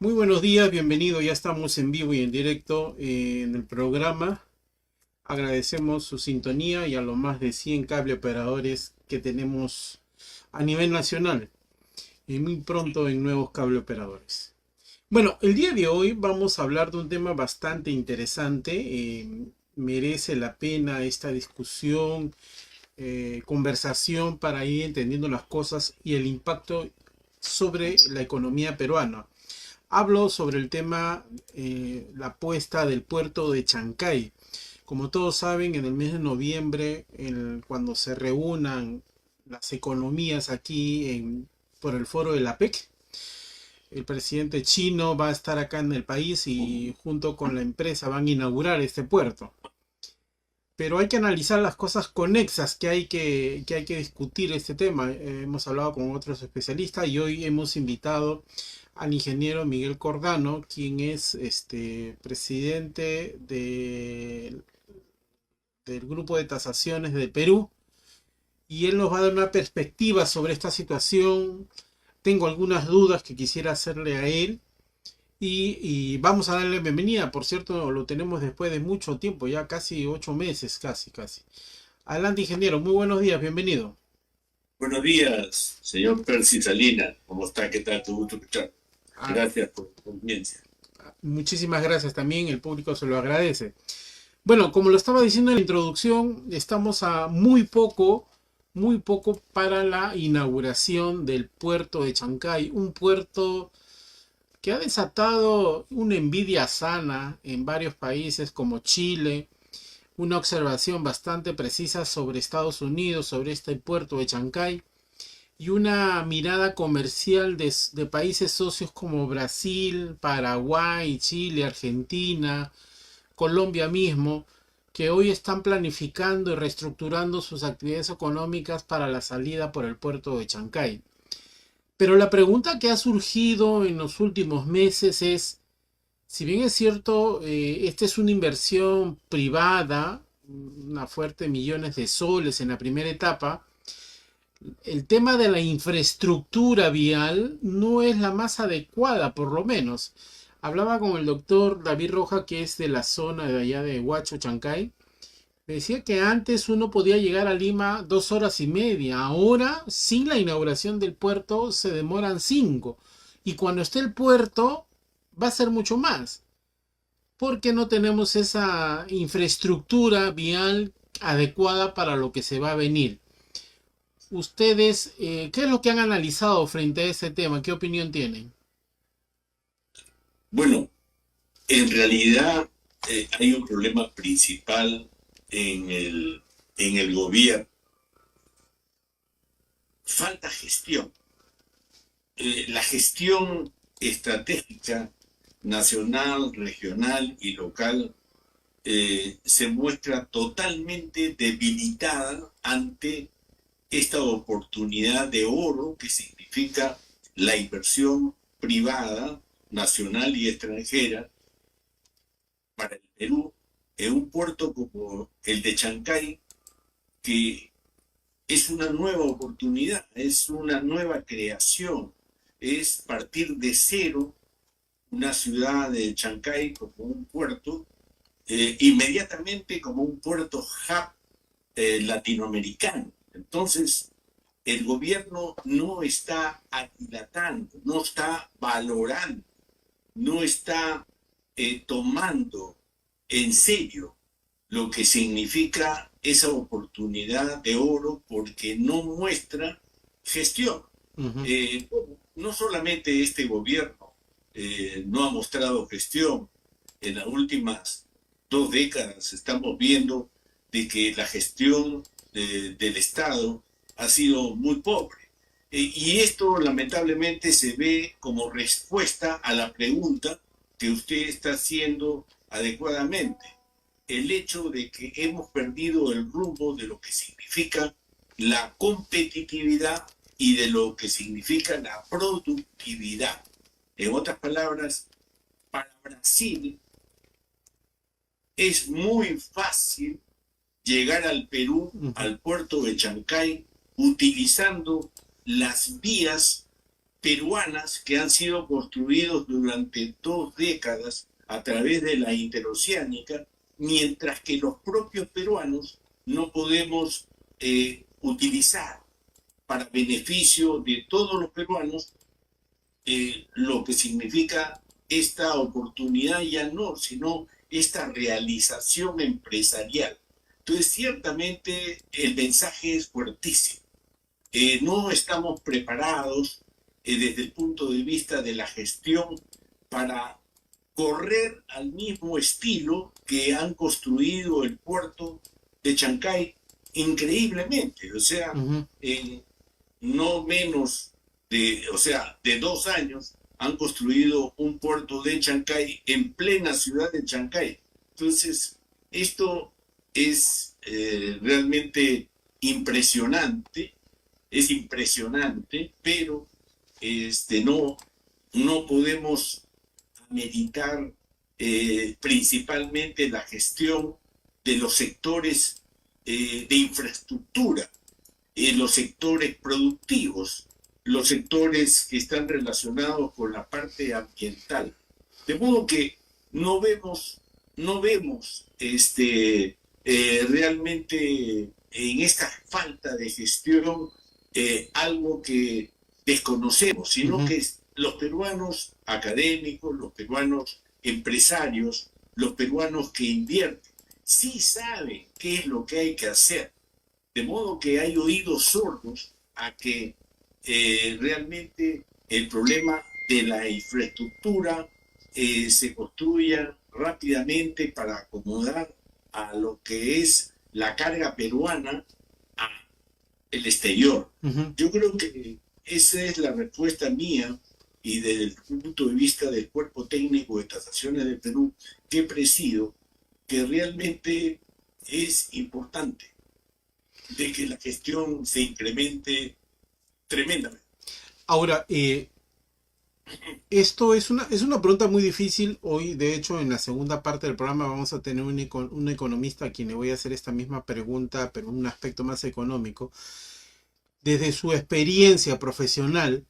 Muy buenos días, bienvenido. Ya estamos en vivo y en directo en el programa. Agradecemos su sintonía y a los más de 100 cable operadores que tenemos a nivel nacional y muy pronto en nuevos cable operadores. Bueno, el día de hoy vamos a hablar de un tema bastante interesante. Merece la pena esta discusión, conversación para ir entendiendo las cosas y el impacto sobre la economía peruana. Hablo sobre el tema, la apuesta del puerto de Chancay. Como todos saben, en el mes de noviembre, cuando se reúnan las economías aquí por el foro de la PEC, el presidente chino va a estar acá en el país y junto con la empresa van a inaugurar este puerto. Pero hay que analizar las cosas conexas que hay que discutir este tema. Hemos hablado con otros especialistas y hoy hemos invitado al ingeniero Miguel Cordano, quien es presidente del grupo de tasaciones de Perú, y él nos va a dar una perspectiva sobre esta situación. Tengo algunas dudas que quisiera hacerle a él y vamos a darle bienvenida. Por cierto, lo tenemos después de mucho tiempo, ya casi 8 meses, casi. Adelante, ingeniero, muy buenos días, bienvenido. Buenos días, señor Percy Salinas. ¿Cómo está? ¿Qué tal? Tu gusto escuchar. Ah, Gracias por tu audiencia. muchísimas gracias también, el público se lo agradece. Bueno, como lo estaba diciendo en la introducción, estamos a muy poco para la inauguración del puerto de Chancay, un puerto que ha desatado una envidia sana en varios países como Chile, una observación bastante precisa sobre Estados Unidos, sobre este puerto de Chancay, y una mirada comercial de países socios como Brasil, Paraguay, Chile, Argentina, Colombia mismo, que hoy están planificando y reestructurando sus actividades económicas para la salida por el puerto de Chancay. Pero la pregunta que ha surgido en los últimos meses es, si bien es cierto, esta es una inversión privada, una fuerte millones de soles en la primera etapa, el tema de la infraestructura vial no es la más adecuada, por lo menos. Hablaba con el doctor David Roja, que es de la zona de allá de Huacho, Chancay. Me decía que antes uno podía llegar a Lima 2 horas y media. Ahora, sin la inauguración del puerto, se demoran 5. Y cuando esté el puerto, va a ser mucho más. Porque no tenemos esa infraestructura vial adecuada para lo que se va a venir. Ustedes, ¿qué es lo que han analizado frente a ese tema? ¿Qué opinión tienen? Bueno, en realidad hay un problema principal en el gobierno. Falta gestión. La gestión estratégica nacional, regional y local se muestra totalmente debilitada ante esta oportunidad de oro que significa la inversión privada, nacional y extranjera para el Perú en un puerto como el de Chancay, que es una nueva oportunidad, es una nueva creación, es partir de cero una ciudad de Chancay como un puerto, inmediatamente como un puerto hub latinoamericano. Entonces, el gobierno no está aquilatando, no está valorando, no está tomando en serio lo que significa esa oportunidad de oro porque no muestra gestión. Ujú. Eh, no solamente este gobierno no ha mostrado gestión, en las últimas 2 décadas estamos viendo de que la gestión del Estado ha sido muy pobre. Y esto lamentablemente se ve como respuesta a la pregunta que usted está haciendo adecuadamente. El hecho de que hemos perdido el rumbo de lo que significa la competitividad y de lo que significa la productividad. En otras palabras, para Brasil es muy fácil llegar al Perú, Ujú. al puerto de Chancay, utilizando las vías peruanas que han sido construidos durante 2 décadas a través de la interoceánica, mientras que los propios peruanos no podemos utilizar para beneficio de todos los peruanos lo que significa esta oportunidad ya no, sino esta realización empresarial. Entonces, ciertamente el mensaje es fuertísimo. No estamos preparados desde el punto de vista de la gestión para correr al mismo estilo que han construido el puerto de Chancay increíblemente. O sea, Ujú. en no menos de 2 años han construido un puerto de Chancay en plena ciudad de Chancay. Entonces, esto es realmente impresionante, es impresionante, pero no podemos meditar principalmente la gestión de los sectores de infraestructura, los sectores productivos, los sectores que están relacionados con la parte ambiental. De modo que no vemos realmente en esta falta de gestión algo que desconocemos, sino Ujú. que los peruanos académicos, los peruanos empresarios, los peruanos que invierten, sí saben qué es lo que hay que hacer. De modo que hay oídos sordos a que realmente el problema de la infraestructura se construya rápidamente para acomodar a lo que es la carga peruana a el exterior. Ujú. Yo creo que esa es la respuesta mía y desde el punto de vista del cuerpo técnico de tasaciones de Perú que presido, que realmente es importante de que la gestión se incremente tremendamente. Ahora, esto es una pregunta muy difícil. Hoy, de hecho, en la segunda parte del programa vamos a tener un economista a quien le voy a hacer esta misma pregunta, pero en un aspecto más económico. Desde su experiencia profesional,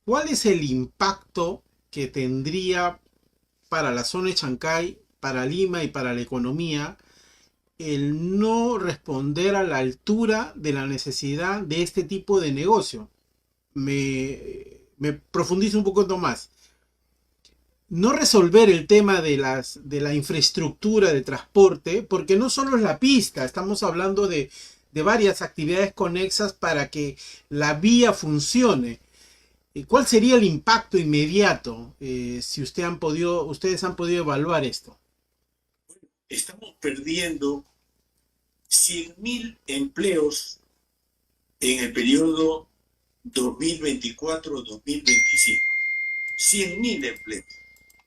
¿cuál es el impacto que tendría para la zona de Chancay, para Lima y para la economía el no responder a la altura de la necesidad de este tipo de negocio? Me profundizo un poco más. No resolver el tema de la infraestructura de transporte, porque no solo es la pista, estamos hablando de varias actividades conexas para que la vía funcione. ¿Cuál sería el impacto inmediato si ustedes han podido evaluar esto? Estamos perdiendo 100.000 empleos en el periodo 2024-2025. 100.000 empleos.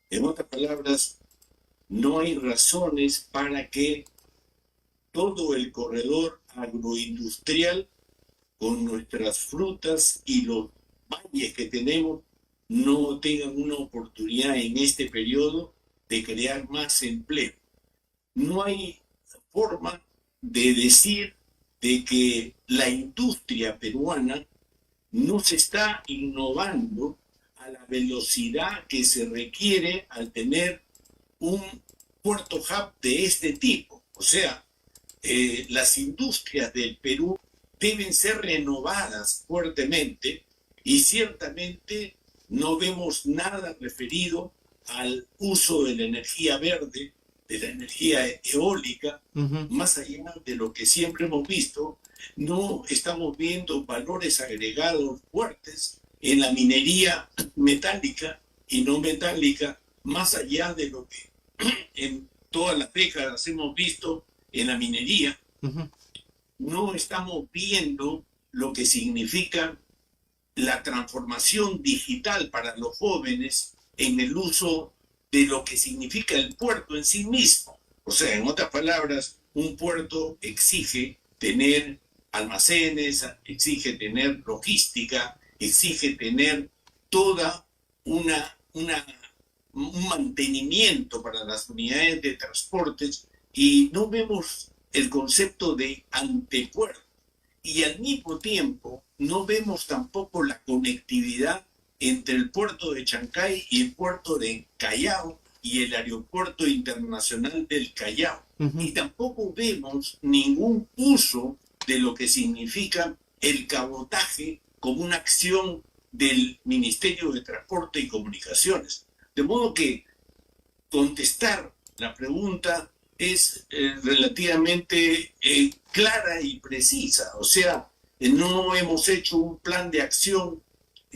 En otras palabras, no hay razones para que todo el corredor agroindustrial con nuestras frutas y los valles que tenemos no tengan una oportunidad en este periodo de crear más empleo. No hay forma de decir de que la industria peruana no se está innovando a la velocidad que se requiere al tener un puerto hub de este tipo. O sea, las industrias del Perú deben ser renovadas fuertemente y ciertamente no vemos nada referido al uso de la energía verde, de la energía eólica, Uh -huh. más allá de lo que siempre hemos visto. No estamos viendo valores agregados fuertes en la minería metálica y no metálica, más allá de lo que en todas las décadas hemos visto en la minería. Uh -huh. No estamos viendo lo que significa la transformación digital para los jóvenes en el uso de lo que significa el puerto en sí mismo. O sea, en otras palabras, un puerto exige tener almacenes, exige tener logística, exige tener toda un mantenimiento para las unidades de transportes y no vemos el concepto de antepuerto. Y al mismo tiempo no vemos tampoco la conectividad entre el puerto de Chancay y el puerto de Callao y el aeropuerto internacional del Callao. Y tampoco vemos ningún uso de lo que significa el cabotaje como una acción del Ministerio de Transporte y Comunicaciones. De modo que contestar la pregunta es relativamente clara y precisa. O sea, no hemos hecho un plan de acción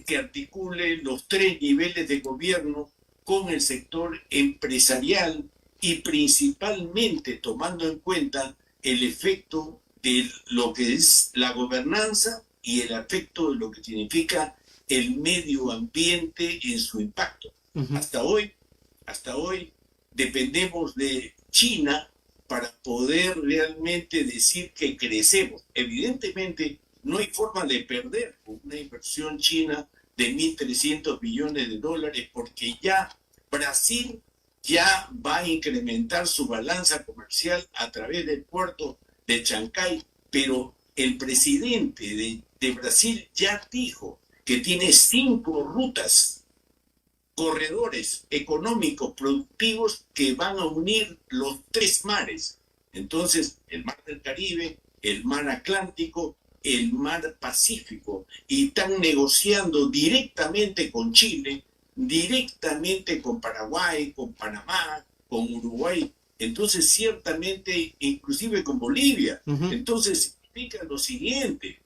que articule los tres niveles de gobierno con el sector empresarial y principalmente tomando en cuenta el efecto de lo que es la gobernanza y el efecto de lo que significa el medio ambiente en su impacto. Hasta hoy dependemos de China para poder realmente decir que crecemos. Evidentemente, no hay forma de perder una inversión china de 1.300 billones de dólares porque ya Brasil ya va a incrementar su balanza comercial a través del puerto de Chancay, pero el presidente de Brasil ya dijo que tiene 5 rutas, corredores económicos productivos que van a unir los 3 mares. Entonces, el mar del Caribe, el mar Atlántico, el mar Pacífico, y están negociando directamente con Chile, directamente con Paraguay, con Panamá, con Uruguay, entonces ciertamente inclusive con Bolivia. Entonces significa lo siguiente,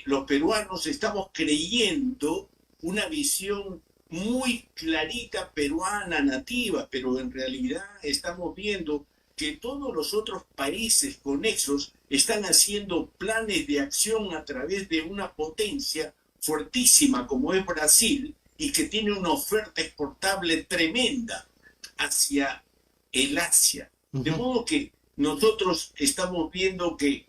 los peruanos estamos creyendo una visión muy clarita peruana nativa, pero en realidad estamos viendo que todos los otros países conexos están haciendo planes de acción a través de una potencia fuertísima como es Brasil y que tiene una oferta exportable tremenda hacia el Asia. De modo que nosotros estamos viendo que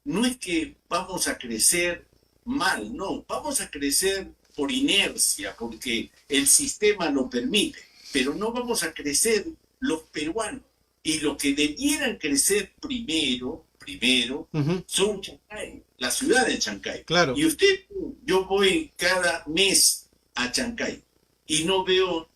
no es que vamos a crecer mal, no, vamos a crecer por inercia, porque el sistema lo permite, pero no vamos a crecer los peruanos. Y lo que debieran crecer primero son Chancay, la ciudad de Chancay. Claro. Y yo voy cada mes a Chancay y no veo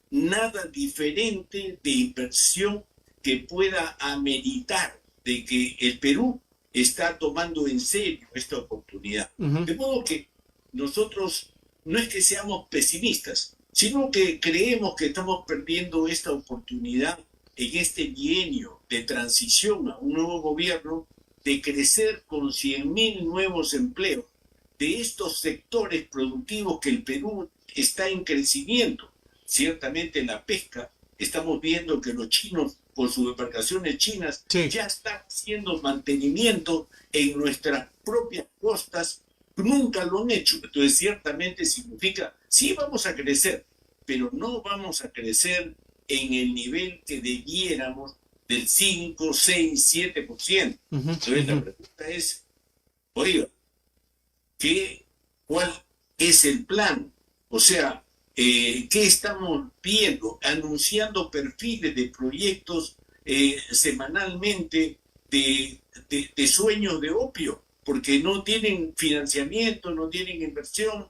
nada diferente de inversión que pueda ameritar de que el Perú está tomando en serio esta oportunidad. De modo que nosotros no es que seamos pesimistas, sino que creemos que estamos perdiendo esta oportunidad en este bienio de transición a un nuevo gobierno, de crecer con 100.000 nuevos empleos, de estos sectores productivos que el Perú está en crecimiento. Ciertamente en la pesca estamos viendo que los chinos, con sus embarcaciones chinas, ya están haciendo mantenimiento en nuestras propias costas, nunca lo han hecho. Entonces ciertamente significa, sí vamos a crecer, pero no vamos a crecer en el nivel que debiéramos del 5, 6, 7%. Entonces la pregunta es, oiga, ¿cuál es el plan? O sea, ¿qué estamos viendo? Anunciando perfiles de proyectos semanalmente de sueños de opio, porque no tienen financiamiento, no tienen inversión,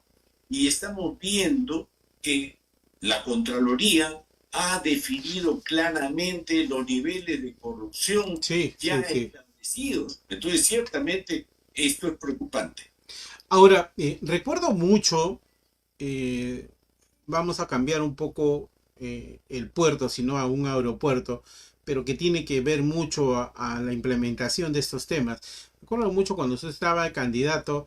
y estamos viendo que la Contraloría ha definido claramente los niveles de corrupción establecidos. Entonces, ciertamente, esto es preocupante. Ahora, recuerdo mucho, vamos a cambiar un poco el puerto, sino a un aeropuerto, pero que tiene que ver mucho a la implementación de estos temas. Recuerdo mucho cuando usted estaba de candidato,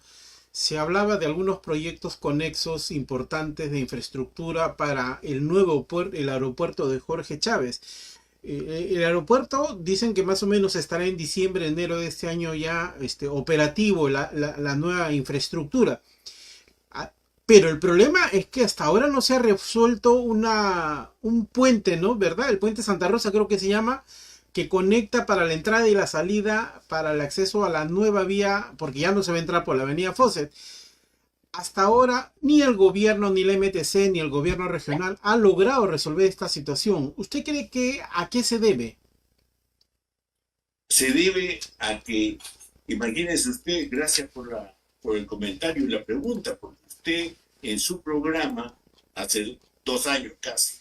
se hablaba de algunos proyectos conexos importantes de infraestructura para el nuevo el aeropuerto de Jorge Chávez. El aeropuerto dicen que más o menos estará en diciembre, enero de este año ya operativo la nueva infraestructura. Pero el problema es que hasta ahora no se ha resuelto un puente, ¿no? ¿Verdad? El puente Santa Rosa creo que se llama, que conecta para la entrada y la salida, para el acceso a la nueva vía, porque ya no se va a entrar por la avenida Fawcett. Hasta ahora, ni el gobierno, ni la MTC, ni el gobierno regional ha logrado resolver esta situación. ¿Usted cree que a qué se debe? Se debe a que, imagínese usted, gracias por el comentario y la pregunta, porque usted en su programa hace 2 años casi.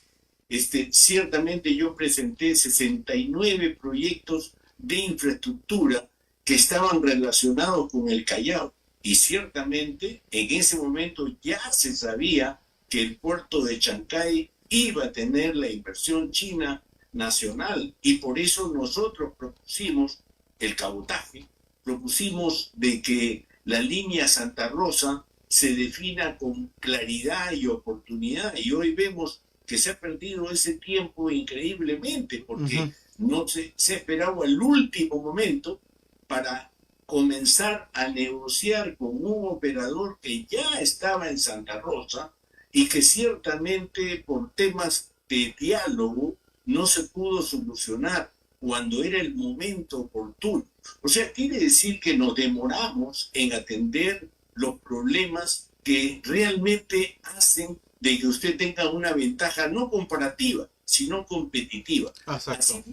Ciertamente yo presenté 69 proyectos de infraestructura que estaban relacionados con el Callao. Y ciertamente en ese momento ya se sabía que el puerto de Chancay iba a tener la inversión china nacional, y por eso nosotros propusimos el cabotaje, propusimos de que la línea Santa Rosa se defina con claridad y oportunidad, y hoy vemos que se ha perdido ese tiempo increíblemente porque no se esperaba el último momento para comenzar a negociar con un operador que ya estaba en Santa Rosa y que ciertamente por temas de diálogo no se pudo solucionar cuando era el momento oportuno. O sea, quiere decir que nos demoramos en atender los problemas que realmente hacen de que usted tenga una ventaja no comparativa, sino competitiva. Exacto. Así,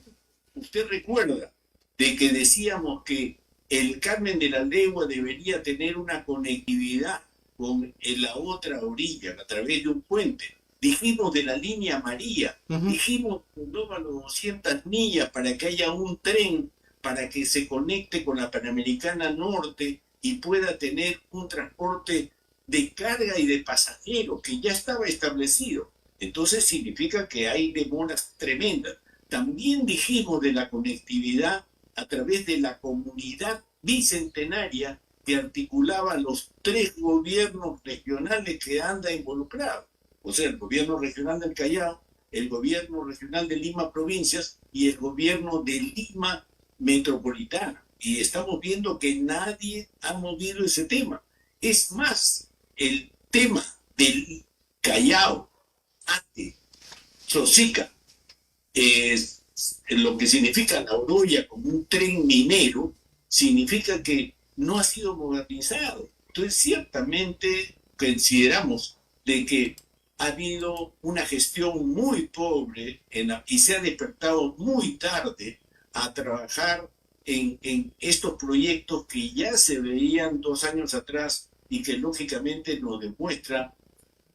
usted recuerda de que decíamos que el Carmen de la Legua debería tener una conectividad con la otra orilla a través de un puente. Dijimos de la línea María, dijimos que no a los 200 millas para que haya un tren para que se conecte con la Panamericana Norte y pueda tener un transporte de carga y de pasajeros que ya estaba establecido. Entonces significa que hay demoras tremendas. También dijimos de la conectividad a través de la comunidad bicentenaria que articulaba los 3 gobiernos regionales que anda involucrados. O sea, el gobierno regional del Callao, el gobierno regional de Lima Provincias y el gobierno de Lima Metropolitana. Y estamos viendo que nadie ha movido ese tema. Es más, el tema del Callao, Ate, Chosica, lo que significa la Oroya como un tren minero, significa que no ha sido modernizado. Entonces, ciertamente consideramos de que ha habido una gestión muy pobre y se ha despertado muy tarde a trabajar en estos proyectos que ya se veían 2 años atrás y que lógicamente nos demuestra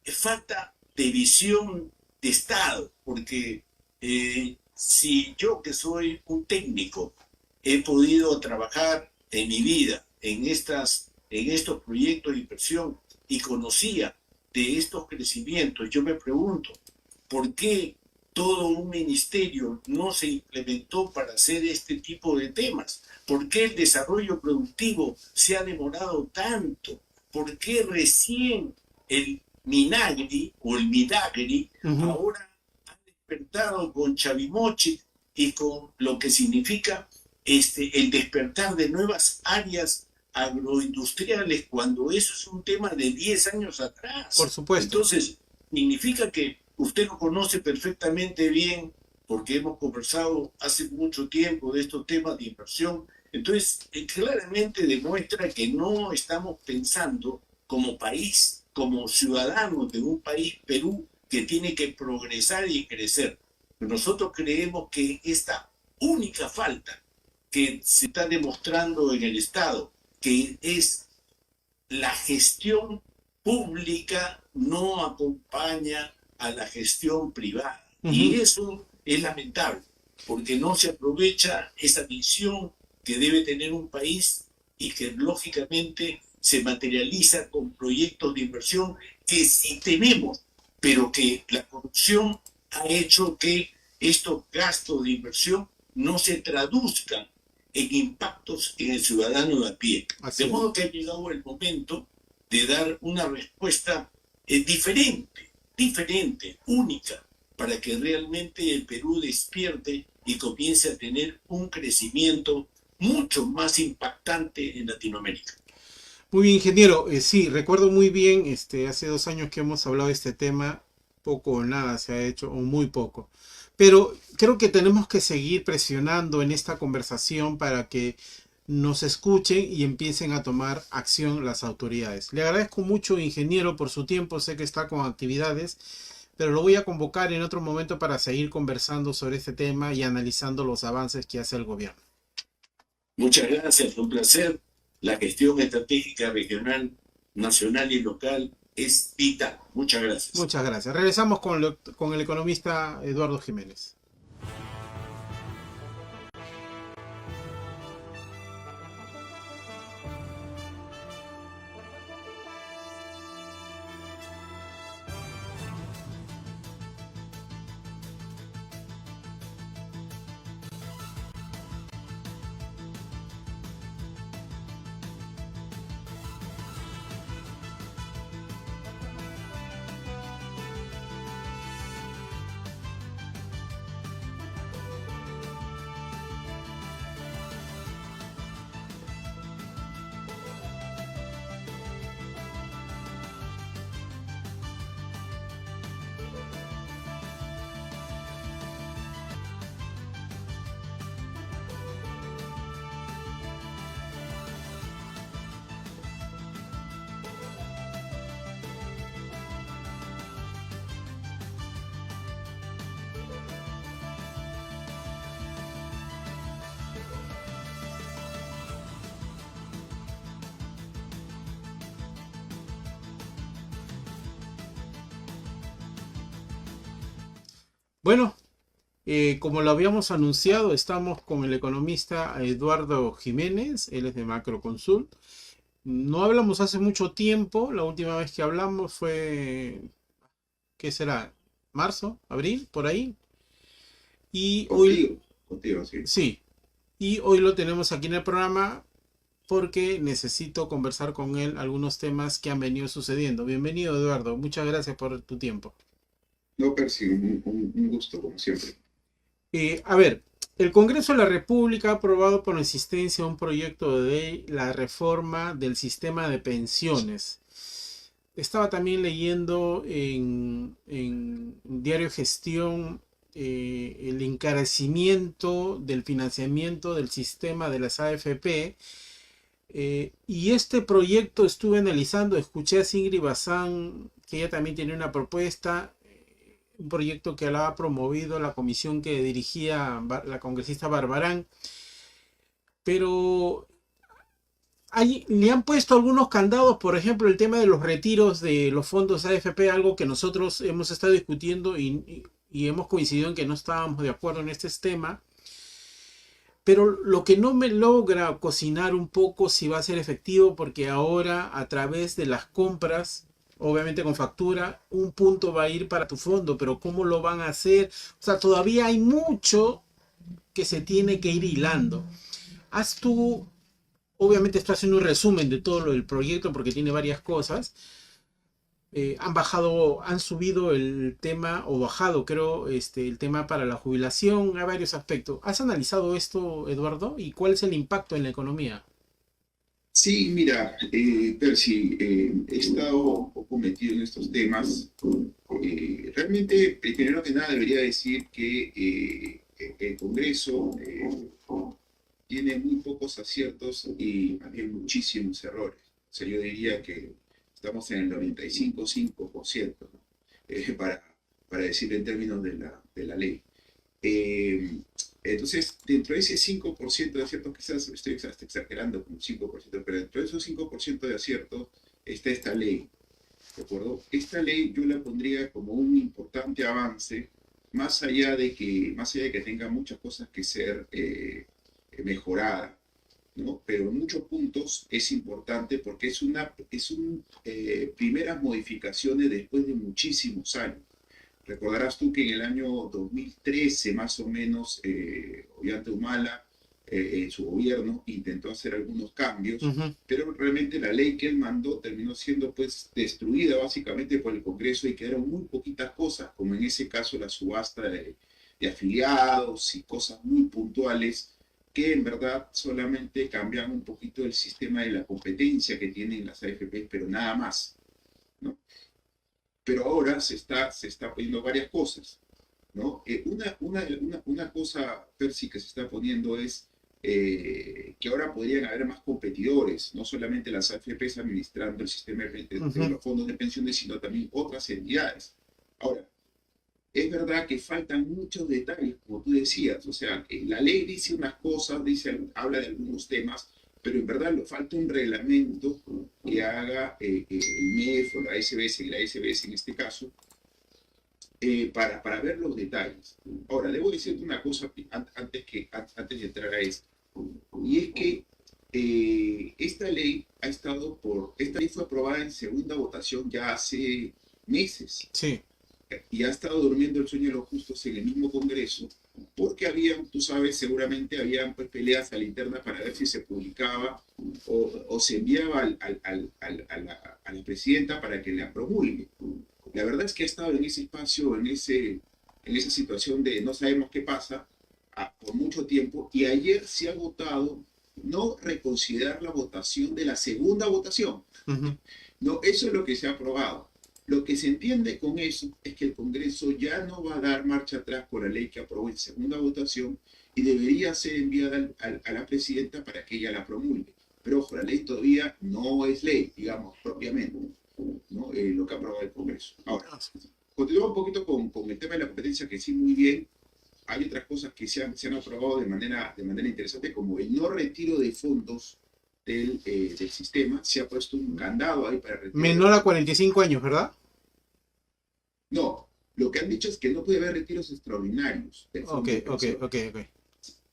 falta de visión de Estado, porque si yo, que soy un técnico, he podido trabajar en mi vida en estos proyectos de inversión y conocía de estos crecimientos, yo me pregunto, ¿por qué todo un ministerio no se implementó para hacer este tipo de temas? ¿Por qué el desarrollo productivo se ha demorado tanto? ¿Por qué recién el Minagri o el Midagri ahora ha despertado con Chavimochi y con lo que significa el despertar de nuevas áreas agroindustriales, cuando eso es un tema de 10 años atrás? Por supuesto. Entonces, significa que usted lo conoce perfectamente bien, porque hemos conversado hace mucho tiempo de estos temas de inversión. Entonces, claramente demuestra que no estamos pensando como país, como ciudadanos de un país, Perú, que tiene que progresar y crecer. Nosotros creemos que esta única falta que se está demostrando en el Estado, que es la gestión pública, no acompaña a la gestión privada. Y eso es lamentable, porque no se aprovecha esa visión que debe tener un país y que lógicamente se materializa con proyectos de inversión que sí tenemos, pero que la corrupción ha hecho que estos gastos de inversión no se traduzcan en impactos en el ciudadano de a pie. De modo que ha llegado el momento de dar una respuesta diferente, única, para que realmente el Perú despierte y comience a tener un crecimiento mucho más impactante en Latinoamérica. Muy bien, ingeniero. Sí, recuerdo muy bien, hace 2 años que hemos hablado de este tema, poco o nada se ha hecho, o muy poco. Pero creo que tenemos que seguir presionando en esta conversación para que nos escuchen y empiecen a tomar acción las autoridades. Le agradezco mucho, ingeniero, por su tiempo. Sé que está con actividades, pero lo voy a convocar en otro momento para seguir conversando sobre este tema y analizando los avances que hace el gobierno. Muchas gracias, un placer. La gestión estratégica regional, nacional y local es vital. Muchas gracias. Muchas gracias. Regresamos con el economista Eduardo Jiménez. Bueno, como lo habíamos anunciado, estamos con el economista Eduardo Jiménez, él es de Macroconsult. No hablamos hace mucho tiempo, la última vez que hablamos fue, ¿qué será? ¿Marzo? ¿Abril? ¿Por ahí? Y hoy, Contigo, sí. sí, y hoy lo tenemos aquí en el programa porque necesito conversar con él algunos temas que han venido sucediendo. Bienvenido, Eduardo, muchas gracias por tu tiempo. No, Percy, un gusto, como siempre. A ver, el Congreso de la República ha aprobado por insistencia un proyecto de la reforma del sistema de pensiones. Estaba también leyendo en Diario Gestión el encarecimiento del financiamiento del sistema de las AFP. Y este proyecto estuve analizando, escuché a Ingrid Bazán, que ella también tiene una propuesta, un proyecto que la ha promovido la comisión que dirigía la congresista Barbarán, pero le han puesto algunos candados, por ejemplo, el tema de los retiros de los fondos AFP, algo que nosotros hemos estado discutiendo y hemos coincidido en que no estábamos de acuerdo en este tema. Pero lo que no me logra cocinar un poco si va a ser efectivo, porque ahora a través de las compras, obviamente con factura, un punto va a ir para tu fondo, pero ¿cómo lo van a hacer? O sea, todavía hay mucho que se tiene que ir hilando. Haz tú, obviamente estoy haciendo un resumen de todo lo del proyecto porque tiene varias cosas. Han subido el tema, o bajado, creo, el tema para la jubilación, a varios aspectos. ¿Has analizado esto, Eduardo? ¿Y cuál es el impacto en la economía? Sí, mira, Percy, he estado un poco metido en estos temas. Realmente, primero que nada, debería decir que el Congreso tiene muy pocos aciertos y también muchísimos errores. O sea, yo diría que estamos en el 95,5%, ¿no? Para decirlo en términos de la ley. Eh, entonces, dentro de ese 5% de aciertos, quizás estoy exagerando con un 5%, pero dentro de esos 5% de aciertos está esta ley, ¿de acuerdo? Esta ley yo la pondría como un importante avance, más allá de que tenga muchas cosas que ser mejoradas, ¿no? Pero en muchos puntos es importante porque primeras modificaciones después de muchísimos años. Recordarás tú que en el año 2013, más o menos, Ollanta Humala, en su gobierno, intentó hacer algunos cambios, Ujú. pero realmente la ley que él mandó terminó siendo pues destruida básicamente por el Congreso y quedaron muy poquitas cosas, como en ese caso la subasta de afiliados y cosas muy puntuales que en verdad solamente cambian un poquito el sistema de la competencia que tienen las AFP, pero nada más, ¿no? Pero ahora se está poniendo varias cosas, ¿no? Una cosa, Percy, que se está poniendo es que ahora podrían haber más competidores, no solamente las AFPs administrando el sistema de Ujú. los fondos de pensiones, sino también otras entidades. Ahora, es verdad que faltan muchos detalles, como tú decías, o sea, la ley dice unas cosas, habla de algunos temas, pero en verdad le falta un reglamento que haga el MEF o la SBS, y la SBS en este caso, para ver los detalles. Ahora, debo decirte una cosa antes de entrar a esto, y es que esta ley esta ley fue aprobada en segunda votación ya hace meses Sí. y ha estado durmiendo el sueño de los justos en el mismo Congreso, porque habían, tú sabes, seguramente habían pues, peleas a la interna para ver si se publicaba o se enviaba a la presidenta para que la promulgue. La verdad es que ha estado en ese espacio, en esa situación de no sabemos qué pasa por mucho tiempo, y ayer se ha votado no reconsiderar la votación de la segunda votación. Ujú. No, eso es lo que se ha aprobado. Lo que se entiende con eso es que el Congreso ya no va a dar marcha atrás por la ley que aprobó en segunda votación y debería ser enviada a la presidenta para que ella la promulgue. Pero ojo, la ley todavía no es ley, digamos, propiamente, ¿no? Lo que ha aprobado el Congreso. Ahora, continúo un poquito con el tema de la competencia, que sí, muy bien. Hay otras cosas que se han aprobado de manera interesante, como el no retiro de fondos del sistema. Se ha puesto un candado ahí para retirar. Menor a 45 años, ¿verdad? No, lo que han dicho es que no puede haber retiros extraordinarios del fondo Ok, de ok, pensión. ok, ok.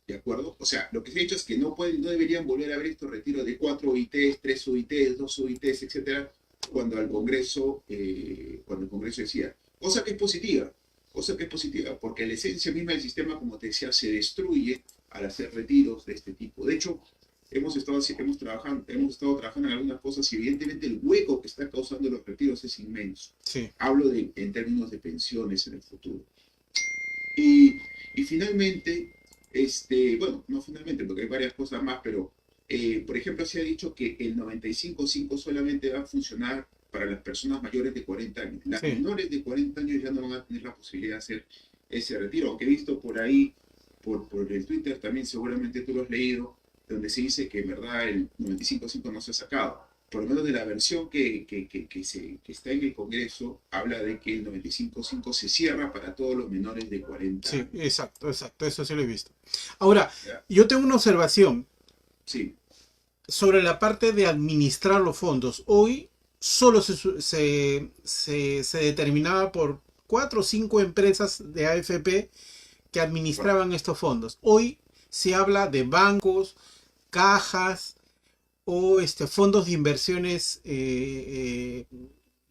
¿De acuerdo? O sea, lo que se ha dicho es que no deberían volver a haber estos retiros de 4 OITs, 3 OITs, 2 OITs, etcétera, cuando el Congreso decía. Cosa que es positiva, porque la esencia misma del sistema, como te decía, se destruye al hacer retiros de este tipo. De hecho, hemos estado trabajando en algunas cosas y evidentemente el hueco que está causando los retiros es inmenso. Sí. Hablo en términos de pensiones en el futuro. Y finalmente, bueno, no finalmente, porque hay varias cosas más, pero por ejemplo, se ha dicho que el 95.5 solamente va a funcionar para las personas mayores de 40 años. Las Sí. menores de 40 años ya no van a tener la posibilidad de hacer ese retiro, aunque he visto por ahí, por el Twitter también, seguramente tú lo has leído, donde se dice que en verdad el 95.5 no se ha sacado. Por lo menos de la versión que está en el Congreso, habla de que el 95.5 se cierra para todos los menores de 40 Sí, años. exacto, eso sí lo he visto. Ahora, ¿Ya? yo tengo una observación Sí, sobre la parte de administrar los fondos. Hoy solo se determinaba por 4 o 5 empresas de AFP que administraban estos fondos. Hoy se habla de bancos, cajas o fondos de inversiones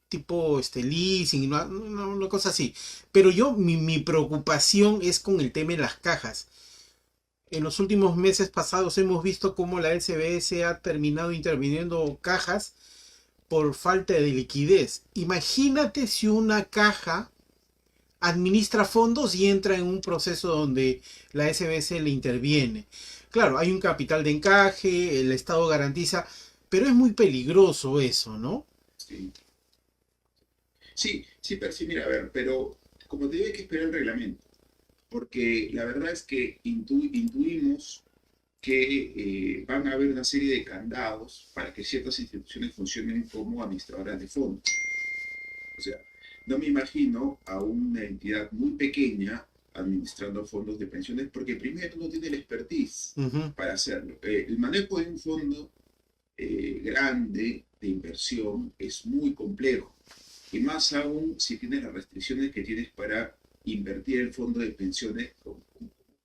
tipo leasing, una cosa así. Pero mi preocupación es con el tema de las cajas. En los últimos meses pasados hemos visto cómo la SBS ha terminado interviniendo cajas por falta de liquidez. Imagínate si una caja administra fondos y entra en un proceso donde la SBS le interviene. Claro, hay un capital de encaje, el Estado garantiza, pero es muy peligroso eso, ¿no? sí. Sí, mira, a ver, pero como te digo, hay que esperar el reglamento, porque la verdad es que intuimos que van a haber una serie de candados para que ciertas instituciones funcionen como administradoras de fondos. O sea, no me imagino a una entidad muy pequeña administrando fondos de pensiones, porque primero no tiene la expertise Ujú. para hacerlo. El manejo de un fondo grande de inversión es muy complejo, y más aún si tienes las restricciones que tienes para invertir el fondo de pensiones como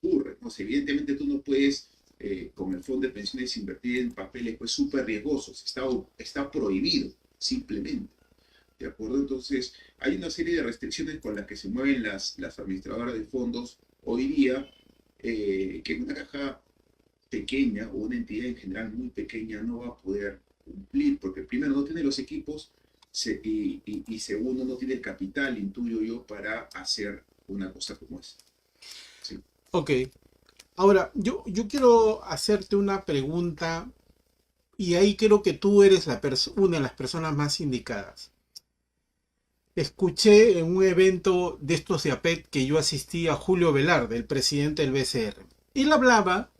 ocurre, ¿no? Si evidentemente tú no puedes con el fondo de pensiones invertir en papeles pues súper riesgosos, está prohibido simplemente. ¿De acuerdo? Entonces, hay una serie de restricciones con las que se mueven las administradoras de fondos hoy día, que una caja pequeña o una entidad en general muy pequeña no va a poder cumplir, porque primero no tiene los equipos y segundo no tiene el capital, intuyo yo, para hacer una cosa como esa. Sí. Ok. Ahora, yo quiero hacerte una pregunta y ahí creo que tú eres una de las personas más indicadas. Escuché en un evento de estos de APEC que yo asistí a Julio Velarde, el presidente del BCR. Él hablaba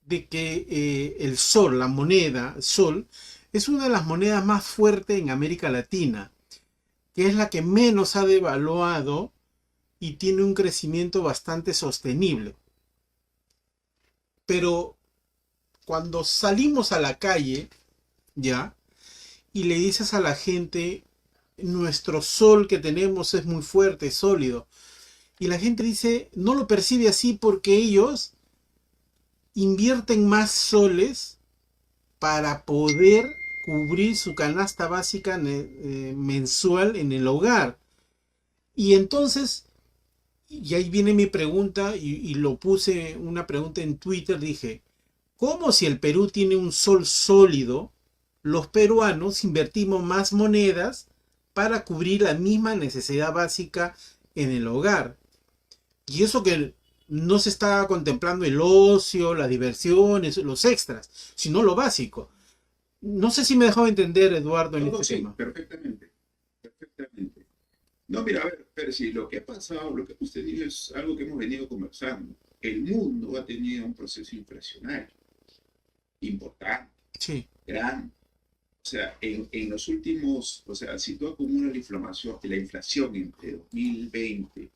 de que el sol, la moneda, sol, es una de las monedas más fuertes en América Latina, que es la que menos ha devaluado y tiene un crecimiento bastante sostenible. Pero cuando salimos a la calle, ¿ya? Y le dices a la gente, nuestro sol que tenemos es muy fuerte, sólido. Y la gente dice, no lo percibe así porque ellos invierten más soles para poder cubrir su canasta básica mensual en el hogar. Y entonces, y ahí viene mi pregunta, y lo puse una pregunta en Twitter, dije, ¿cómo si el Perú tiene un sol sólido, los peruanos invertimos más monedas para cubrir la misma necesidad básica en el hogar? Y eso que no se está contemplando el ocio, las diversiones, los extras, sino lo básico. No sé si me dejó entender, Eduardo, en No, este sí, tema. perfectamente, perfectamente. No, mira, a ver, Percy, lo que ha pasado, lo que usted dice es algo que hemos venido conversando. El mundo ha tenido un proceso inflacionario importante, Sí. grande. O sea, en los últimos, o sea, si tú acumulas la inflación entre 2020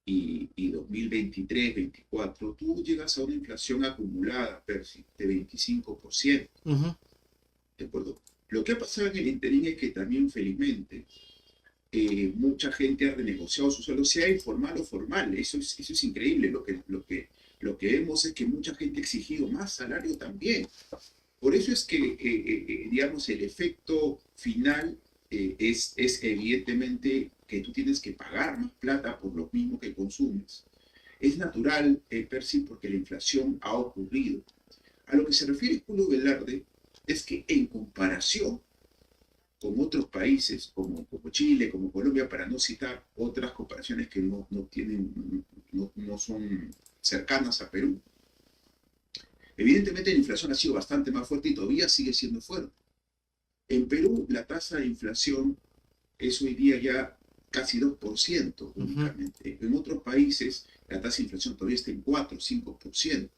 y 2023, 24, tú llegas a una inflación acumulada, Percy, de 25%. Ujú. ¿De acuerdo? Lo que ha pasado en el interín es que también, felizmente, mucha gente ha renegociado su sueldo, sea informal o formal. Eso es increíble. Lo que vemos es que mucha gente ha exigido más salario también. Por eso es que, digamos, el efecto final es evidentemente que tú tienes que pagar más plata por lo mismo que consumes. Es natural, Percy, porque la inflación ha ocurrido. A lo que se refiere Julio Velarde es que en comparación con otros países como Chile, como Colombia, para no citar otras comparaciones que no son cercanas a Perú, evidentemente la inflación ha sido bastante más fuerte y todavía sigue siendo fuerte. En Perú la tasa de inflación es hoy día ya casi 2% únicamente. En otros países la tasa de inflación todavía está en 4 o 5%.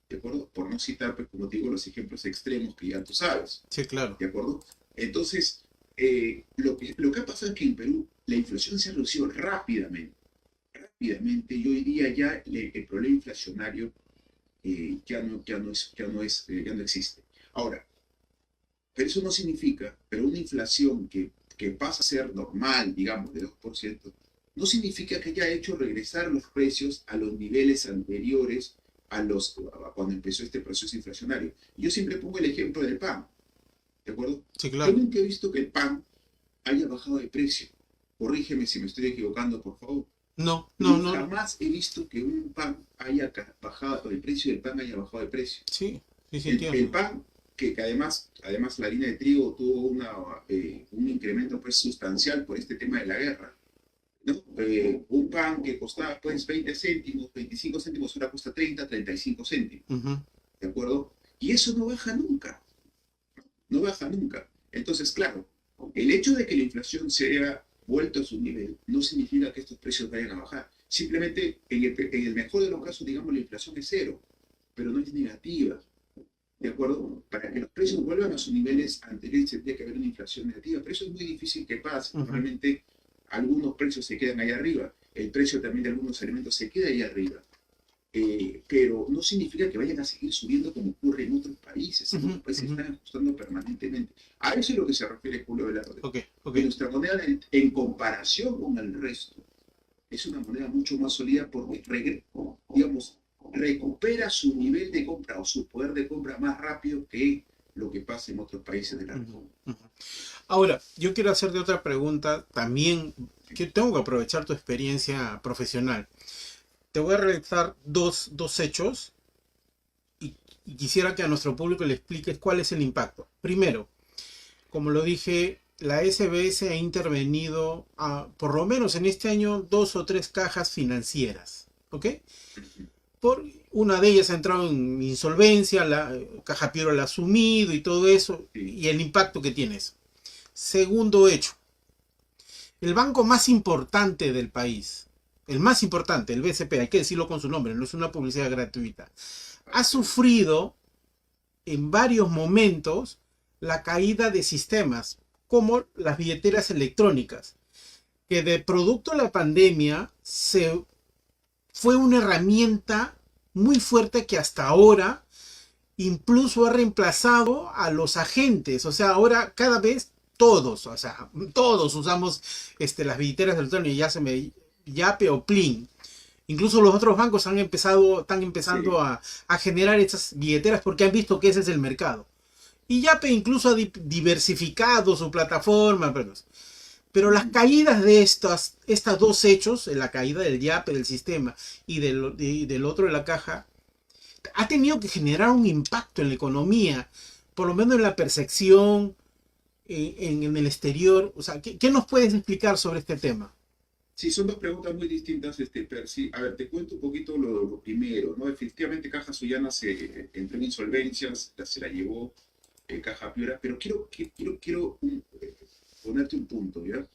¿De acuerdo? Por no citar, pues, como te digo, los ejemplos extremos que ya tú sabes. Sí, claro. ¿De acuerdo? Entonces, lo que ha pasado es que en Perú la inflación se ha reducido rápidamente. Rápidamente, y hoy día ya el problema inflacionario ya no existe. Ahora, pero eso no significa, pero una inflación que pasa a ser normal, digamos, de 2%, no significa que haya hecho regresar los precios a los niveles anteriores a cuando empezó este proceso inflacionario. Yo siempre pongo el ejemplo del pan, ¿de acuerdo? Sí, Yo claro. nunca he visto que el pan haya bajado de precio. Corrígeme si me estoy equivocando, por favor. No, Yo no, no. jamás he visto que un pan haya bajado, el precio del pan haya bajado de precio. Sí, sí, sí, El entiendo. pan, que además la harina de trigo tuvo un incremento pues, sustancial por este tema de la guerra. ¿No? Un pan que costaba pues 20 céntimos, 25 céntimos, ahora cuesta 30, 35 céntimos. Ujú. ¿De acuerdo? Y eso no baja nunca. No baja nunca. Entonces, claro, el hecho de que la inflación se haya vuelto a su nivel no significa que estos precios vayan a bajar. Simplemente, en el mejor de los casos, digamos, la inflación es cero, pero no es negativa. ¿De acuerdo? Para que los precios vuelvan a sus niveles anteriores tendría que haber una inflación negativa, pero eso es muy difícil que pase. Ujú. Normalmente algunos precios se quedan ahí arriba, el precio también de algunos alimentos se queda ahí arriba. Pero no significa que vayan a seguir subiendo como ocurre en otros países. En otros países están ajustando permanentemente. A eso es lo que se refiere Julio Velarde. Ok, ok. Que nuestra moneda, en comparación con el resto, es una moneda mucho más sólida porque, digamos, recupera su nivel de compra o su poder de compra más rápido que lo que pasa en otros países de la región. Ahora, yo quiero hacerte otra pregunta también, que tengo que aprovechar tu experiencia profesional. Te voy a realizar dos hechos y quisiera que a nuestro público le expliques cuál es el impacto. Primero, como lo dije, la SBS ha intervenido por lo menos en este año 2 o 3 cajas financieras, ¿ok? Una de ellas ha entrado en insolvencia, la Caja Piedra la ha asumido y todo eso, y el impacto que tiene eso. Segundo hecho, el banco más importante del país, el más importante, el BCP, hay que decirlo con su nombre, no es una publicidad gratuita, ha sufrido en varios momentos la caída de sistemas, como las billeteras electrónicas, que de producto de la pandemia fue una herramienta muy fuerte que hasta ahora incluso ha reemplazado a los agentes. O sea, ahora cada vez todos, o sea, todos usamos las billeteras electrónicas, ya se me Yape o Plin. Incluso los otros bancos están empezando Sí. a generar estas billeteras porque han visto que ese es el mercado. Y Yape incluso ha diversificado su plataforma. Pero las caídas de estas dos hechos, la caída del Yape, del sistema, y del otro de la caja, ha tenido que generar un impacto en la economía, por lo menos en la percepción, en el exterior. O sea, ¿qué nos puedes explicar sobre este tema? Sí, son dos preguntas muy distintas, Percy. A ver, te cuento un poquito lo primero, ¿no? Efectivamente, Caja Sullana se entró en insolvencias, se la llevó Caja Piura, pero quiero ponerte un punto, ¿ya?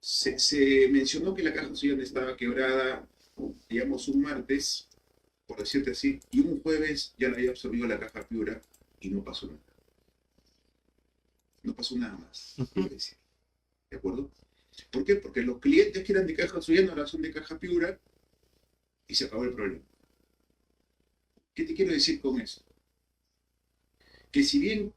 Se mencionó que la Caja Sullana estaba quebrada, digamos, un martes, por decirte así, y un jueves ya la había absorbido la Caja Piura y no pasó nada. No pasó nada más, quiero decir. ¿De acuerdo? ¿Por qué? Porque los clientes que eran de Caja Sullana ahora son de Caja Piura y se acabó el problema. ¿Qué te quiero decir con eso? Que si bien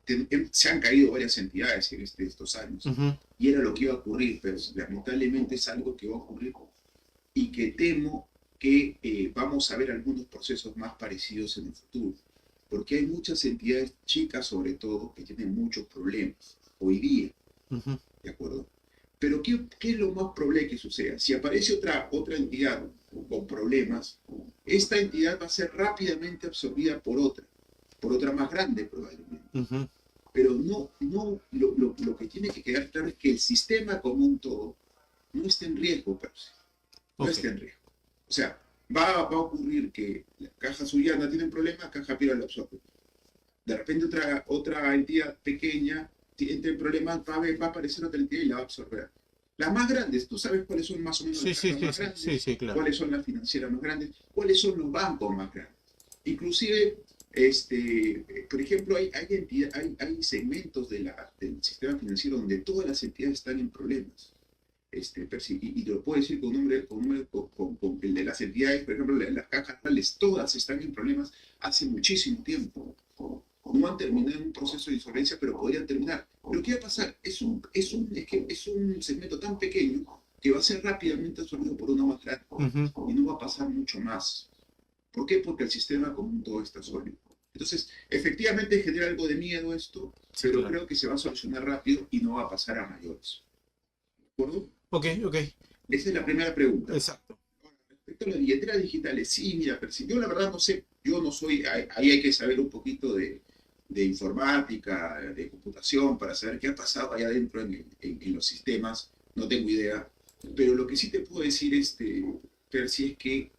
se han caído varias entidades en estos años, Ujú. y era lo que iba a ocurrir, pero lamentablemente es algo que va a ocurrir y que temo que vamos a ver algunos procesos más parecidos en el futuro, porque hay muchas entidades chicas, sobre todo, que tienen muchos problemas hoy día, Ujú. ¿de acuerdo? Pero ¿qué es lo más probable que suceda? Si aparece otra entidad con problemas, esta entidad va a ser rápidamente absorbida por otra más grande probablemente. Ujú. Pero lo que tiene que quedar claro es que el sistema como un todo no está en riesgo, pero no Ok. está en riesgo. O sea, va a ocurrir que la Caja Sullana tiene un problema, Caja Piura lo absorbe. De repente otra entidad pequeña tiene problemas, va a aparecer otra entidad y la va a absorber. Las más grandes, tú sabes cuáles son más o menos Sí, las sí, cajas sí, más sí, sí, grandes, sí, claro. cuáles son las financieras más grandes, cuáles son los bancos más grandes. Inclusive, por ejemplo, hay segmentos del sistema financiero donde todas las entidades están en problemas. Y te lo puedo decir con el de las entidades, por ejemplo, las cajas reales, todas están en problemas hace muchísimo tiempo. No han terminado un proceso de insolvencia, pero podrían terminar. Pero ¿qué va a pasar? Es un segmento tan pequeño que va a ser rápidamente absorbido por una más grande Ujú. y no va a pasar mucho más. ¿Por qué? Porque el sistema como un todo está sólido. Entonces, efectivamente genera algo de miedo esto, Sí, pero claro. creo que se va a solucionar rápido y no va a pasar a mayores. ¿De acuerdo? Ok, ok, Esa es la primera pregunta. exacto. Ahora, respecto a las billeteras digitales, sí, mira, pero si yo la verdad no sé, yo no soy, ahí hay que saber un poquito de informática, de computación, para saber qué ha pasado allá adentro en los sistemas, no tengo idea. Pero lo que sí te puedo decir, Percy, es que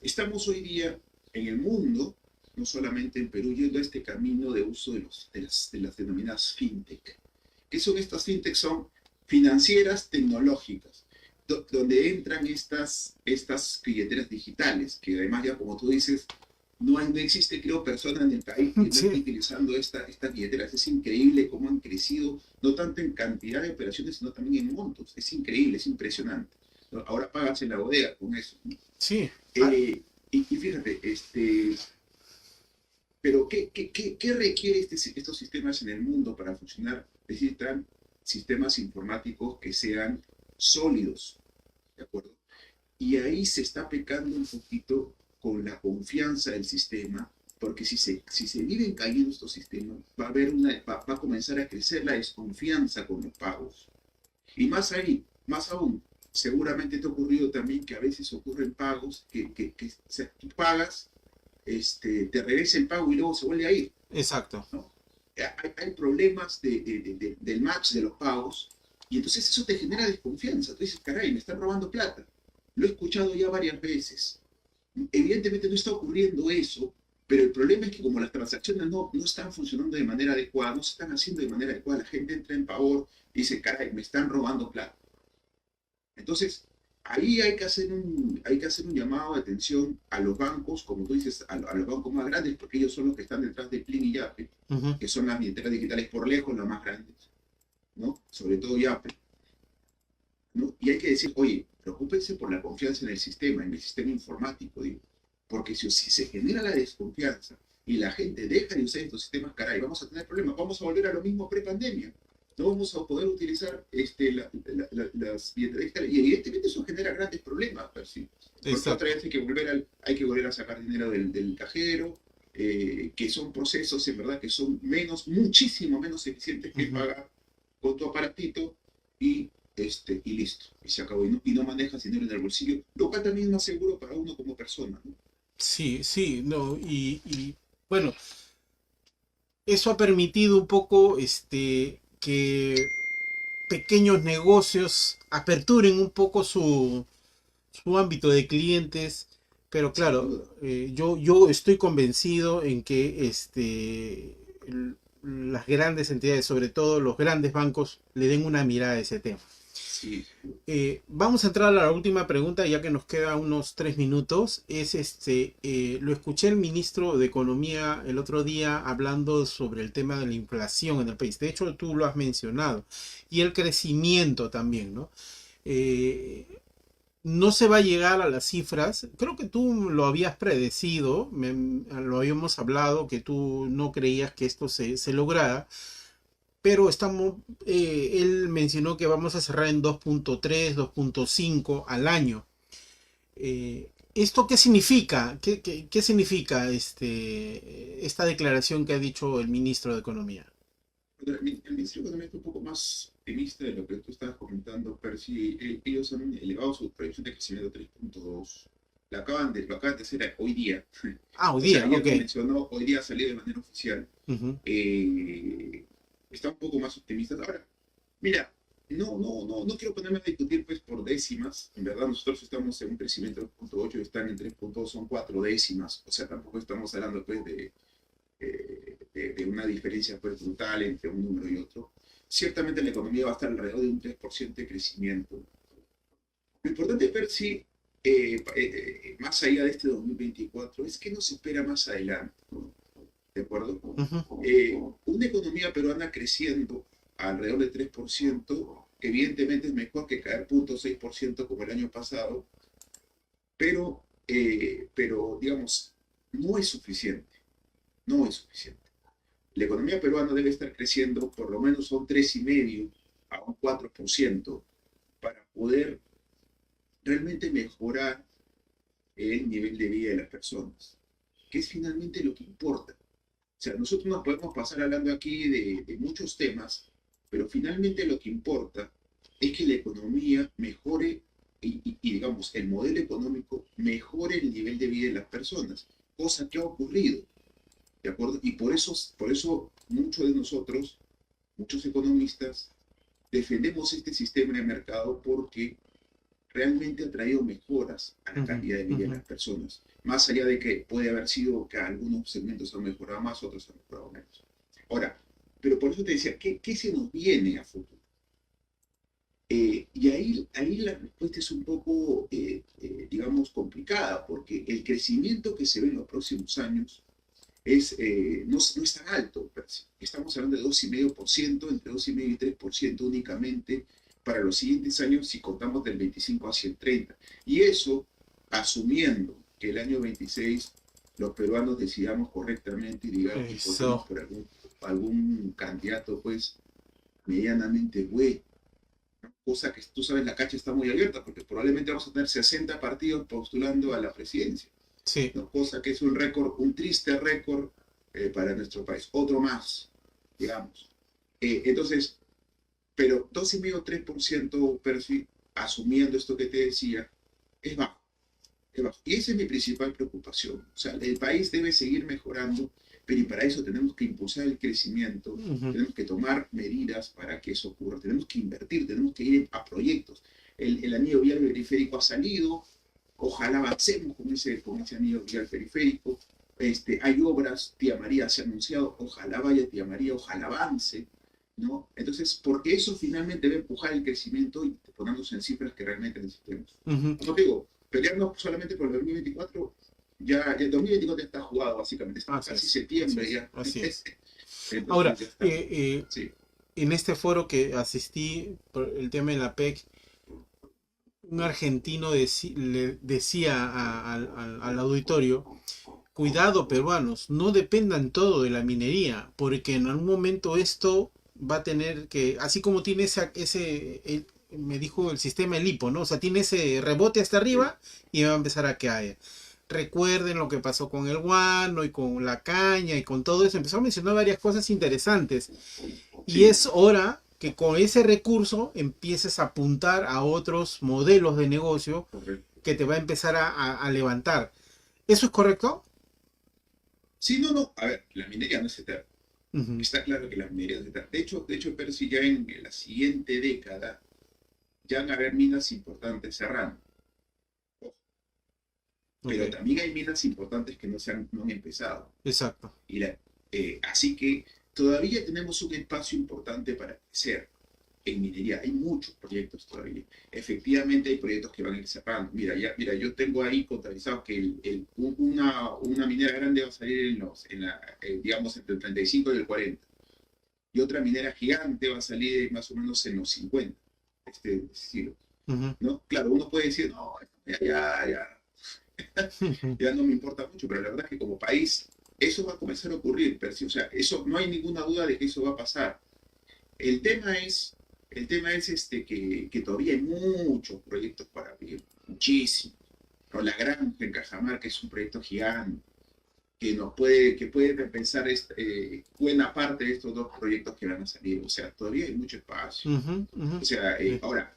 estamos hoy día en el mundo, no solamente en Perú, yendo a este camino de uso de las denominadas fintech. ¿Qué son estas fintech? Son financieras tecnológicas, donde entran estas billeteras digitales, que además ya como tú dices, no existe, creo, persona en el país que no esté Sí, utilizando estas billeteras. Es increíble cómo han crecido, no tanto en cantidad de operaciones, sino también en montos. Es increíble, es impresionante. Ahora pagas en la bodega con eso. sí. Y fíjate, pero ¿qué requiere estos sistemas en el mundo para funcionar? Necesitan sistemas informáticos que sean sólidos, ¿de acuerdo? Y ahí se está pecando un poquito con la confianza del sistema, porque si se viven cayendo estos sistemas, va a comenzar a crecer la desconfianza con los pagos. Y más aún, seguramente te ha ocurrido también que a veces ocurren pagos que o sea, tú pagas, te regresa el pago y luego se vuelve a ir, Exacto. ¿no? Hay problemas del match de los pagos y entonces eso te genera desconfianza. Tú dices, caray, me están robando plata. Lo he escuchado ya varias veces. Evidentemente no está ocurriendo eso, pero el problema es que como las transacciones no están funcionando de manera adecuada, no se están haciendo de manera adecuada, la gente entra en pavor y dice, caray, me están robando plata. Entonces, ahí hay que hacer un llamado de atención a los bancos, como tú dices, a los bancos más grandes, porque ellos son los que están detrás de Plin y Yape, Ujú. que son las billeteras digitales por lejos las más grandes, ¿no? Sobre todo Yape, ¿no? Y hay que decir, oye, preocúpense por la confianza en el sistema informático, digo, porque si se genera la desconfianza y la gente deja de usar estos sistemas, caray, vamos a tener problemas, vamos a volver a lo mismo pre-pandemia. No vamos a poder utilizar las billeteras digitales. Y evidentemente eso genera grandes problemas, Percy. Porque otra Exacto. vez hay que volver a sacar dinero del cajero, que son procesos en verdad que son muchísimo menos eficientes que Ujú. pagar con tu aparatito y listo. Y se acabó. Y no manejas dinero en el bolsillo, lo cual también es más seguro para uno como persona, ¿no? Sí, sí, no, bueno, eso ha permitido un poco que pequeños negocios aperturen un poco su ámbito de clientes, pero Sin claro, duda. yo estoy convencido en que las grandes entidades, sobre todo los grandes bancos, le den una mirada a ese tema. Sí, Vamos a entrar a la última pregunta, ya que nos queda unos 3 minutos. Lo escuché el ministro de Economía el otro día hablando sobre el tema de la inflación en el país. De hecho, tú lo has mencionado. Y el crecimiento también, ¿no? Eh, no se va a llegar a las cifras. Creo que tú lo habías predecido, lo habíamos hablado, que tú no creías que esto se lograra, pero él mencionó que vamos a cerrar en 2.3, 2.5 al año. ¿Esto qué significa? ¿Qué significa esta declaración que ha dicho el ministro de Economía? El Ministerio de Economía está un poco más optimista de lo que tú estabas comentando, Percy. Ellos han elevado su proyección de crecimiento a 3.2. Lo acaban de hacer hoy día. Ah, hoy O sea, día, ayer ok. lo mencionó, hoy día ha salido de manera oficial. Ujú. Eh, Está un poco más optimista. Ahora, mira, no quiero ponerme a discutir pues por décimas. En verdad, nosotros estamos en un crecimiento de 2.8 y están en 3.2, son 4 décimas. O sea, tampoco estamos hablando pues de una diferencia pues, brutal entre un número y otro. Ciertamente la economía va a estar alrededor de un 3% de crecimiento. Lo importante, Percy, más allá de este 2024, es que nos espera más adelante, ¿de acuerdo? Ujú. Una economía peruana creciendo alrededor del 3%, evidentemente es mejor que caer 0.6% como el año pasado, pero digamos, no es suficiente, no es suficiente. La economía peruana debe estar creciendo por lo menos a un 3,5 a un 4% para poder realmente mejorar el nivel de vida de las personas, que es finalmente lo que importa. O sea, nosotros nos podemos pasar hablando aquí de muchos temas, pero finalmente lo que importa es que la economía mejore digamos, el modelo económico mejore el nivel de vida de las personas, cosa que ha ocurrido, ¿de acuerdo? Y por eso muchos de nosotros, muchos economistas, defendemos este sistema de mercado porque realmente ha traído mejoras a la Ujú. calidad de vida de Ujú. las personas, más allá de que puede haber sido que algunos segmentos han mejorado más, otros han mejorado menos. Ahora, pero por eso te decía, ¿qué se nos viene a futuro? Y ahí la respuesta es un poco, digamos, complicada, porque el crecimiento que se ve en los próximos años no es tan alto. Estamos hablando de 2,5%, entre 2,5 y 3% únicamente para los siguientes años si contamos del 25 hacia el 30. Y eso asumiendo que el año 26 los peruanos decidamos correctamente y votemos Eso. por algún candidato pues medianamente bueno. Cosa que tú sabes, la cancha está muy abierta porque probablemente vamos a tener 60 partidos postulando a la presidencia, Sí. ¿no? Cosa que es un récord, un triste récord para nuestro país. Otro más, digamos. Entonces, pero 2,5-3%, Percy, asumiendo esto que te decía, es bajo, es bajo. Y esa es mi principal preocupación. O sea, el país debe seguir mejorando, pero y para eso tenemos que impulsar el crecimiento, Ujú. tenemos que tomar medidas para que eso ocurra, tenemos que invertir, tenemos que ir a proyectos. El anillo vial periférico ha salido, ojalá avancemos con ese anillo vial periférico. Hay obras, Tía María se ha anunciado, ojalá vaya Tía María, ojalá avance, ¿no? Entonces, porque eso finalmente va a empujar el crecimiento y ponernos en cifras que realmente necesitemos. Ujú. Como te digo, pelearnos solamente por el 2024, ya el 2024 ya está jugado básicamente, estamos Así casi es. Así septiembre es. ya. Así es. Ahora, Entonces ya estamos. Sí, en este foro que asistí por el tema de la PEC, un argentino le decía al auditorio cuidado peruanos, no dependan todo de la minería, porque en algún momento esto va a tener que, así como tiene me dijo el sistema el hipo, ¿no? O sea, tiene ese rebote hasta arriba y va a empezar a caer. Recuerden lo que pasó con el guano y con la caña y con todo eso. Empezó a mencionar varias cosas interesantes. Y Sí. es hora que con ese recurso empieces a apuntar a otros modelos de negocio Correcto. que te va a empezar a levantar. ¿Eso es correcto? Sí, no, no. A ver, la minería no es eterna. Ujú, Está claro que la minería no es eterna. De hecho, pero si ya en la siguiente década ya van a haber minas importantes cerrando. Pero ok, también hay minas importantes que no han empezado. exacto. Y así que todavía tenemos un espacio importante para crecer en minería. Hay muchos proyectos todavía. Efectivamente hay proyectos que van a ir cerrando. Mira, yo tengo ahí contabilizado que una minera grande va a salir digamos, entre el 35 y el 40. Y otra minera gigante va a salir más o menos en los 50. Este siglo, Ujú, ¿no? Claro, uno puede decir, no, ujú, ya no me importa mucho, pero la verdad es que como país eso va a comenzar a ocurrir, Percy. O sea, eso no hay ninguna duda de que eso va a pasar. El tema es, que todavía hay muchos proyectos para abrir, muchísimos. ¿No? La Granja en Cajamarca es un proyecto gigante que puede compensar buena parte de estos dos proyectos que van a salir. O sea, todavía hay mucho espacio. ujú, ujú. O sea, Sí, ahora,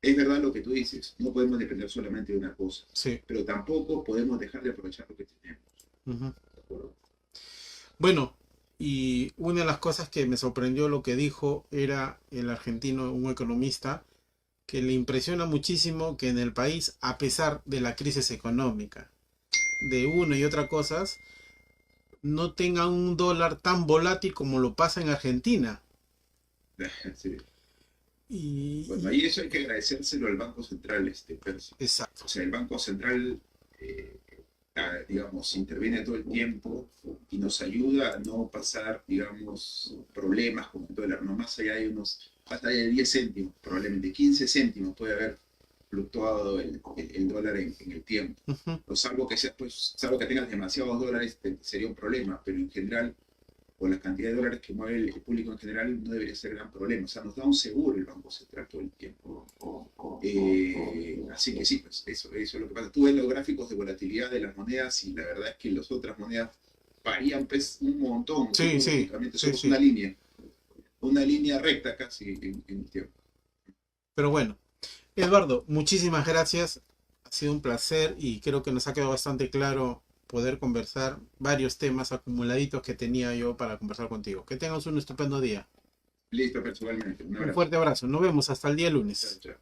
es verdad lo que tú dices, no podemos depender solamente de una cosa, sí, pero tampoco podemos dejar de aprovechar lo que tenemos. ujú. ¿De acuerdo? Bueno, y una de las cosas que me sorprendió lo que dijo era el argentino, un economista, que le impresiona muchísimo que en el país, a pesar de la crisis económica, de una y otra cosas, no tenga un dólar tan volátil como lo pasa en Argentina. Sí. Bueno, Y ahí eso hay que agradecérselo al Banco Central, Percy. exacto. O sea, el Banco Central, digamos, interviene todo el tiempo y nos ayuda a no pasar, digamos, problemas con el dólar, no más allá de hasta de 10 céntimos, probablemente 15 céntimos puede haber fluctuado el dólar en el tiempo. Ujú, O salvo que tengas demasiados dólares, sería un problema, pero en general o la cantidad de dólares que mueve el público en general no debería ser gran problema. O sea, nos da un seguro el Banco Central todo el tiempo. Así que sí, pues eso es lo que pasa. Tú ves los gráficos de volatilidad de las monedas y la verdad es que las otras monedas varían pues un montón. sí, Nosotros sí, únicamente sí, somos sí. una línea recta casi en el tiempo. Pero bueno, Eduardo, muchísimas gracias. Ha sido un placer y creo que nos ha quedado bastante claro poder conversar varios temas acumuladitos que tenía yo para conversar contigo. Que tengas un estupendo día. Listo, personalmente. Un Un abrazo. fuerte abrazo. Nos vemos hasta el día Chao, lunes. chao.